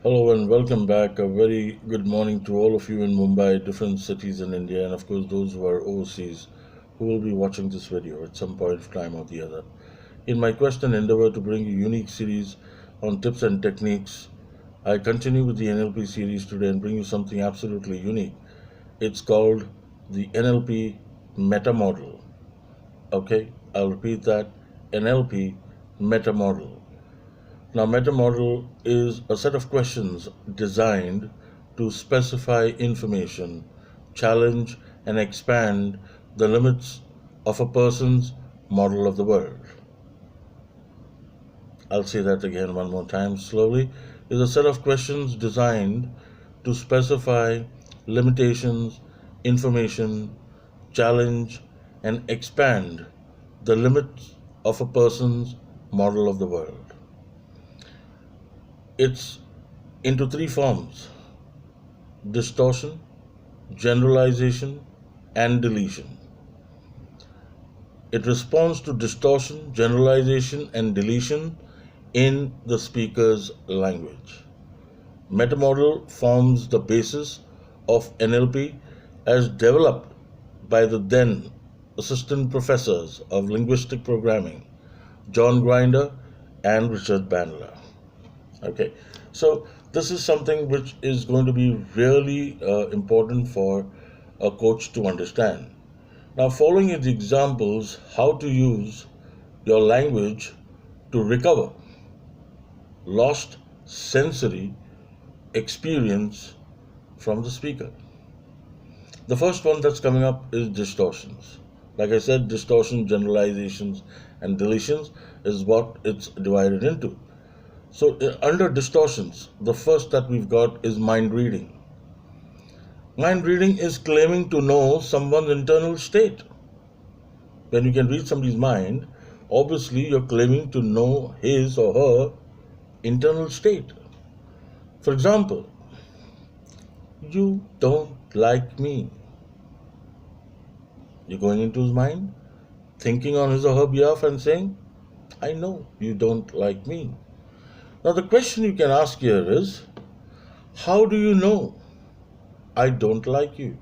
Hello and welcome back. A very good morning to all of you in Mumbai, different cities in India, and of course those who are overseas who will be watching this video at some point of time or the other. In my quest and endeavor to bring a unique series on tips and techniques, I continue with the NLP series today and bring you something absolutely unique. It's called the NLP Meta Model. Okay, I'll repeat that NLP Meta Model. Now, meta model is a set of questions designed to specify information, challenge, and expand the limits of a person's model of the world. I'll say that again one more time slowly. Is a set of questions designed to specify limitations, information, challenge, and expand the limits of a person's model of the world. It's into three forms: distortion, generalization, and deletion. It responds to distortion, generalization, and deletion in the speaker's language. Metamodel forms the basis of NLP as developed by the then assistant professors of linguistic programming, John Grinder and Richard Bandler. Okay, so this is something which is going to be really important for a coach to understand. Now, following the examples, how to use your language to recover lost sensory experience from the speaker. The first one that's coming up is distortions. Like I said, distortion, generalizations, and deletions is what it's divided into. So, under distortions, the first that we've got is mind reading. Mind reading is claiming to know someone's internal state. When you can read somebody's mind, obviously you're claiming to know his or her internal state. For example, you don't like me. You're going into his mind, thinking on his or her behalf and saying, I know you don't like me. Now, the question you can ask here is, how do you know I don't like you?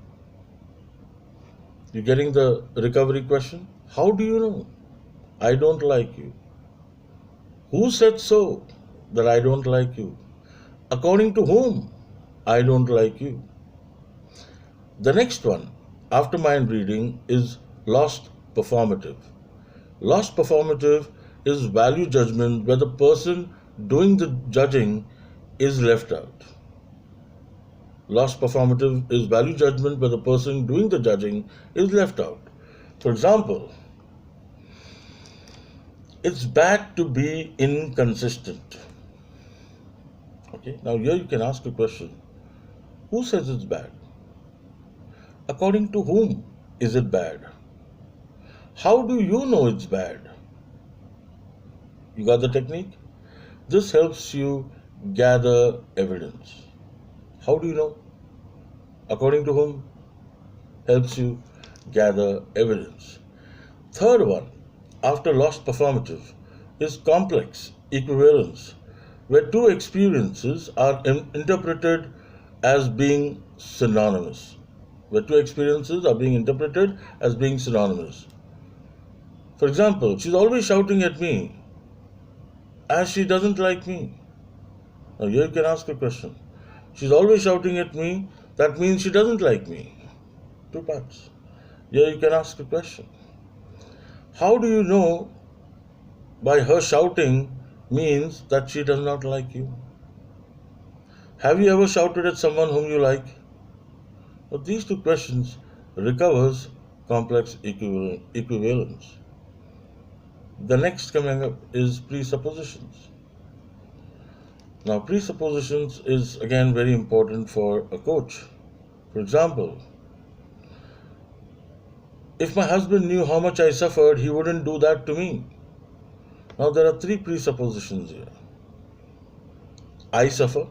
You're getting the recovery question? How do you know I don't like you? Who said so that I don't like you? According to whom I don't like you? The next one, after mind reading, is lost performative. Lost performative is value judgment where the person doing the judging is left out. Lost performative is value judgment where the person doing the judging is left out. For example, it's bad to be inconsistent. Okay, now here you can ask a question. Who says it's bad? According to whom is it bad? How do you know it's bad? You got the technique? This helps you gather evidence. How do you know? According to whom? Helps you gather evidence. Third one, after lost performative, is complex equivalence, where two experiences are interpreted as being synonymous. Where two experiences are being interpreted as being synonymous. For example, she's always shouting at me as she doesn't like me. Now, here you can ask a question. She's always shouting at me, that means she doesn't like me. Two parts. Here you can ask a question. How do you know by her shouting means that she does not like you? Have you ever shouted at someone whom you like? But these two questions recovers complex equivalence. The next coming up is presuppositions. Now, presuppositions is again very important for a coach. For example, if my husband knew how much I suffered, he wouldn't do that to me. Now, there are three presuppositions here. I suffer.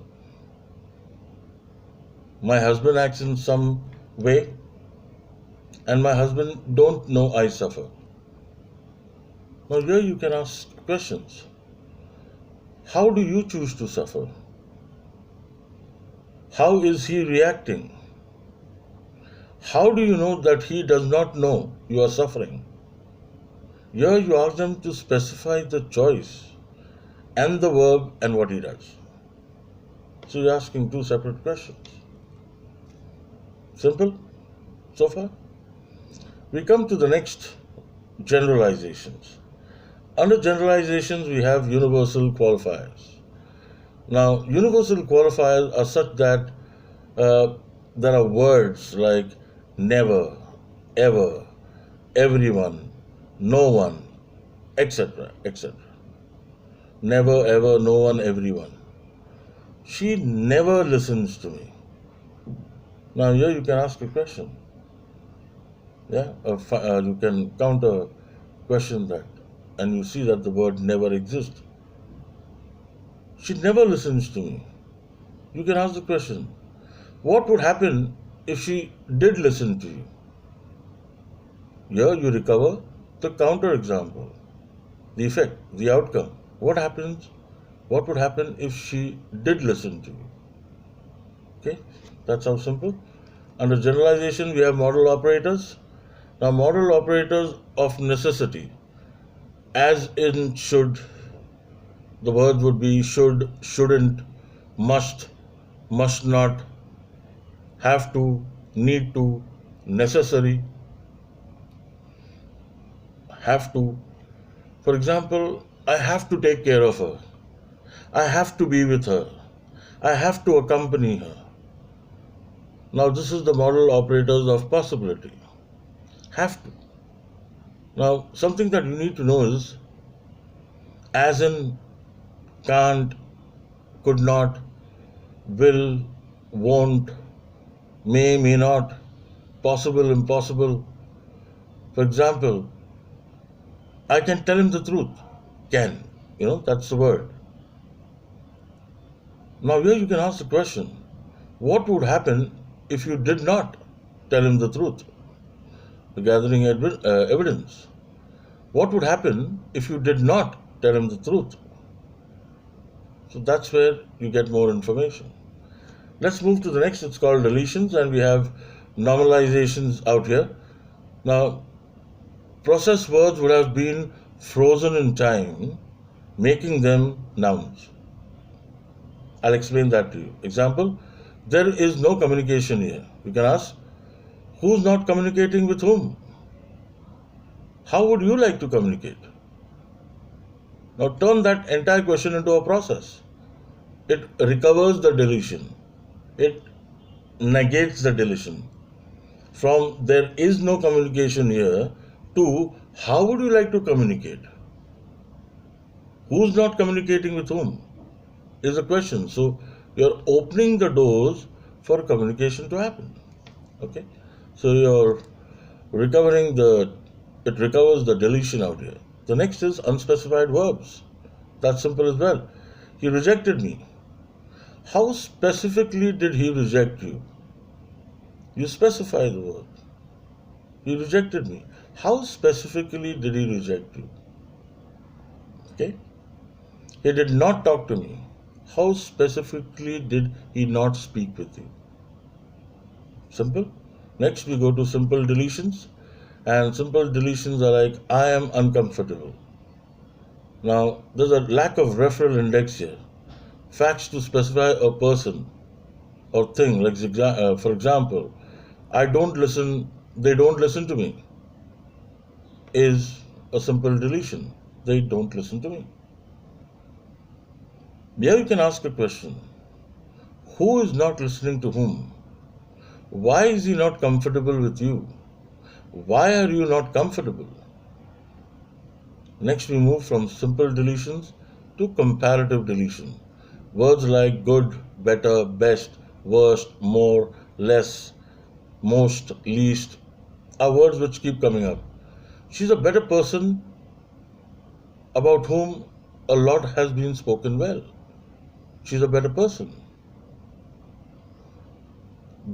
My husband acts in some way, and my husband don't know I suffer. Now, here you can ask questions. How do you choose to suffer? How is he reacting? How do you know that he does not know you are suffering? Here you ask them to specify the choice and the verb and what he does. So you're asking two separate questions. Simple so far? We come to the next, generalizations. Under generalizations, we have universal qualifiers. Now, universal qualifiers are such that uh, there are words like never, ever, everyone, no one, etc., etc. Never, ever, no one, everyone. She never listens to me. Now, here you can ask a question. Yeah, you can counter question that, and you see that the word never exists. She never listens to me. You can ask the question, what would happen if she did listen to you? Here you recover the counter example, the effect, the outcome. What happens? What would happen if she did listen to you? Okay, that's how simple. Under generalization, we have model operators. Now, model operators of necessity, as in should, the words would be should, shouldn't, must not, have to, need to, necessary, have to. For example, I have to take care of her. I have to be with her. I have to accompany her. Now, this is the model operators of possibility. Have to. Now, something that you need to know is as in, can't, could not, will, won't, may not, possible, impossible. For example, I can tell him the truth. Can. That's the word. Now, here you can ask the question, what would happen if you did not tell him the truth? Gathering evidence. What would happen if you did not tell him the truth? So that's where you get more information. Let's move to the next. It's called deletions, and we have normalizations out here. Now, processed words would have been frozen in time, making them nouns. I'll explain that to you. Example, there is no communication here. You can ask, who's not communicating with whom? How would you like to communicate? Now turn that entire question into a process. It recovers the deletion. It negates the deletion. From there is no communication here to how would you like to communicate? Who's not communicating with whom is a question. So you're opening the doors for communication to happen. Okay? So you're recovering it recovers the deletion out here. The next is unspecified verbs. That's simple as well. He rejected me. How specifically did he reject you? You specify the word. He rejected me. How specifically did he reject you? Okay? He did not talk to me. How specifically did he not speak with you? Simple. Next, we go to simple deletions. And simple deletions are like, I am uncomfortable. Now, there's a lack of referral index here. Facts to specify a person or thing, like for example, they don't listen to me, is a simple deletion. They don't listen to me. Here you can ask a question. Who is not listening to whom? Why is he not comfortable with you? Why are you not comfortable? Next, we move from simple deletions to comparative deletion. Words like good, better, best, worst, more, less, most, least are words which keep coming up. She's a better person about whom a lot has been spoken well. She's a better person.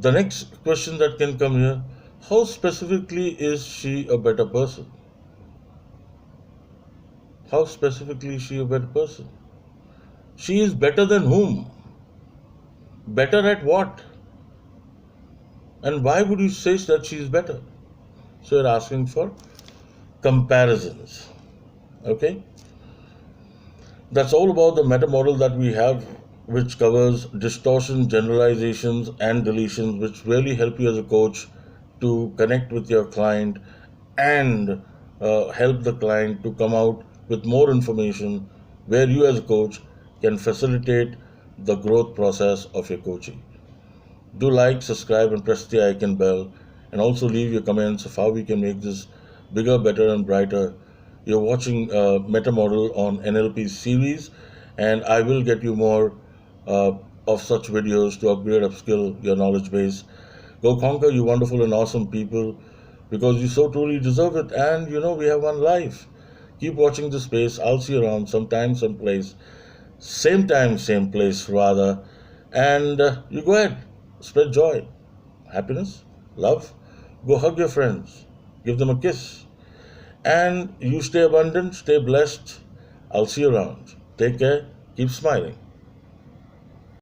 The next question that can come here, how specifically is she a better person? How specifically is she a better person? She is better than whom? Better at what? And why would you say that she's better? So you're asking for comparisons. Okay? That's all about the meta model that we have, which covers distortion, generalizations, and deletions, which really help you as a coach to connect with your client and help the client to come out with more information where you as a coach can facilitate the growth process of your coaching. Do like, subscribe, and press the icon bell, and also leave your comments of how we can make this bigger, better, and brighter. You're watching Meta Model on NLP series, and I will get you more uh, of such videos to upgrade, upskill your knowledge base. Go conquer, you wonderful and awesome people, because you so truly deserve it. And you know, we have one life. Keep watching this space. I'll see you around sometime, someplace. Same time, same place, rather. And you go ahead, spread joy, happiness, love. Go hug your friends, give them a kiss. And you stay abundant, stay blessed. I'll see you around. Take care, keep smiling.